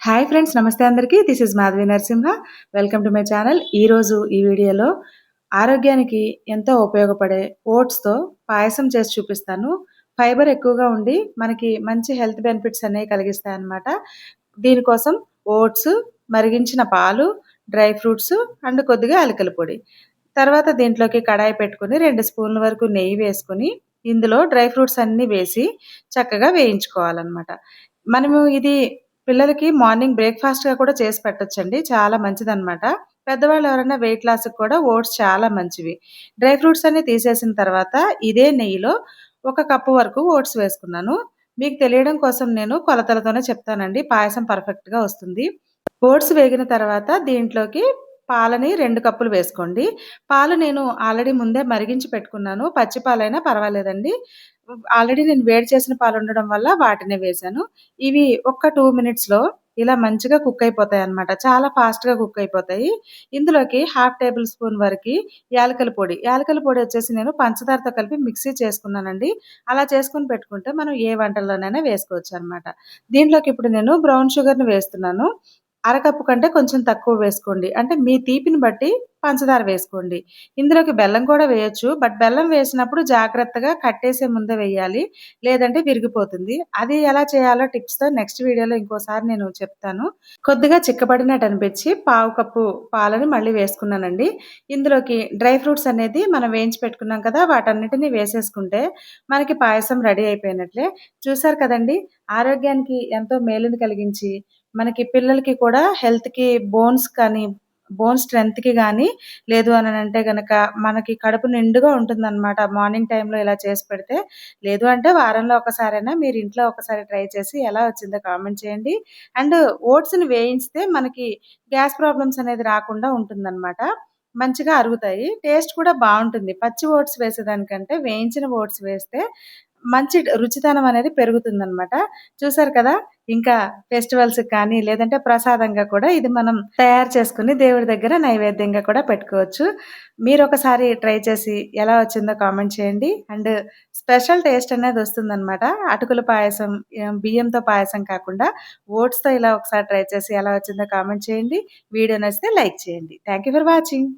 Hi friends, నమస్తే అందరికీ. This is Madhavi Narasimha. Welcome to my channel. ఈరోజు ఈ వీడియోలో ఆరోగ్యానికి ఎంతో ఉపయోగపడే ఓట్స్‌తో పాయసం చేసి చూపిస్తాను. ఫైబర్ ఎక్కువగా ఉండి మనకి మంచి హెల్త్ బెనిఫిట్స్ అనేవి కలిగిస్తాయన్నమాట. దీనికోసం ఓట్స్, మరిగించిన పాలు, డ్రై ఫ్రూట్స్ అండ్ కొద్దిగా యాలకుల పొడి. తర్వాత దీంట్లోకి కడాయి పెట్టుకొని 2 స్పూన్ల వరకు నెయ్యి వేసుకొని, ఇందులో డ్రై ఫ్రూట్స్ అన్నీ వేసి చక్కగా వేయించుకోవాలన్నమాట. మనము ఇది పిల్లలకి మార్నింగ్ బ్రేక్‌ఫాస్ట్‌గా కూడా చేసి పెట్టొచ్చండి. చాలా మంచిదనమాట. పెద్దవాళ్ళు ఎవరైనా వెయిట్ లాస్‌కి కూడా ఓట్స్ చాలా మంచివి. డ్రై ఫ్రూట్స్ అన్నీ తీసేసిన తర్వాత ఇదే నెయ్యిలో ఒక కప్పు వరకు ఓట్స్ వేసుకున్నాను. మీకు తెలియడం కోసం నేను కొలతలతోనే చెప్తానండి. పాయసం పర్ఫెక్ట్‌గా వస్తుంది. ఓట్స్ వేగిన తర్వాత దీంట్లోకి పాలని 2 కప్పులు వేసుకోండి. పాలు నేను ఆల్రెడీ ముందే మరిగించి పెట్టుకున్నాను. పచ్చి పాలైనా పర్వాలేదండి. ఆల్రెడీ నేను వేడి చేసిన పాలుండడం వల్ల వాటినే వేశాను. ఇవి ఒక్క 2 మినిట్స్‌లో ఇలా మంచిగా కుక్ అయిపోతాయన్నమాట. చాలా ఫాస్ట్‌గా కుక్ అయిపోతాయి. ఇందులోకి హాఫ్ టేబుల్ స్పూన్ వరకి యాలకుల పొడి. యాలకుల పొడి వచ్చేసి నేను పంచదారతో కలిపి మిక్సీ చేసుకున్నానండి. అలా చేసుకొని పెట్టుకుంటే మనం ఏ వంటల్లోనైనా వేసుకోవచ్చనమాట. దీంట్లోకి ఇప్పుడు నేను బ్రౌన్ షుగర్‌ని వేస్తున్నాను. అరకప్పు కంటే కొంచెం తక్కువ వేసుకోండి. అంటే మీ తీపిని బట్టి పంచదార వేసుకోండి. ఇందులోకి బెల్లం కూడా వేయొచ్చు. బట్ బెల్లం వేసినప్పుడు జాగ్రత్తగా కట్టేసే ముందే వేయాలి. లేదంటే విరిగిపోతుంది. అది ఎలా చేయాలో టిప్స్‌తో నెక్స్ట్ వీడియోలో ఇంకోసారి నేను చెప్తాను. కొద్దిగా చిక్కబడినట్టు అనిపించి పావు కప్పు పాలని మళ్ళీ వేసుకున్నానండి. ఇందులోకి డ్రై ఫ్రూట్స్ అనేది మనం వేయించి పెట్టుకున్నాం కదా! వాటన్నిటిని వేసేసుకుంటే మనకి పాయసం రెడీ అయిపోయినట్లే. చూసారు కదండీ! ఆరోగ్యానికి ఎంతో మేలుని కలిగించి మనకి పిల్లలకి కూడా హెల్త్‌కి బోన్ స్ట్రెంగ్త్‌కి గానీ, లేదు అననంటే గనక మనకి కడుపు నిండుగా ఉంటుందనమాట. మార్నింగ్ టైమ్‌లో ఇలా చేసి పెడితే. లేదు అంటే వారంలో ఒకసారైనా మీరు ఇంట్లో ఒకసారి ట్రై చేసి ఎలా వచ్చిందో కామెంట్ చేయండి. అండ్ ఓట్స్‌ని వేయించితే మనకి గ్యాస్ ప్రాబ్లమ్స్ అనేది రాకుండా ఉంటుందనమాట. మంచిగా అరుగుతాయి. టేస్ట్ కూడా బావుంటుంది. పచ్చి ఓట్స్ వేసేదానికంటే వేయించిన ఓట్స్ వేస్తే మంచి రుచితనం అనేది పెరుగుతుందనమాట. చూసారు కదా! ఇంకా ఫెస్టివల్స్‌కి కానీ, లేదంటే ప్రసాదంగా కూడా ఇది మనం తయారు చేసుకొని దేవుడి దగ్గర నైవేద్యంగా కూడా పెట్టుకోవచ్చు. మీరొకసారి ట్రై చేసి ఎలా వచ్చిందో కామెంట్ చేయండి. అండ్ స్పెషల్ టేస్ట్ అనేది వస్తుందనమాట. అటుకుల పాయసం, బియ్యంతో పాయసం కాకుండా ఓట్స్‌తో ఇలా ఒకసారి ట్రై చేసి ఎలా వచ్చిందో కామెంట్ చేయండి. వీడియో నచ్చితే లైక్ చేయండి. Thank you for watching.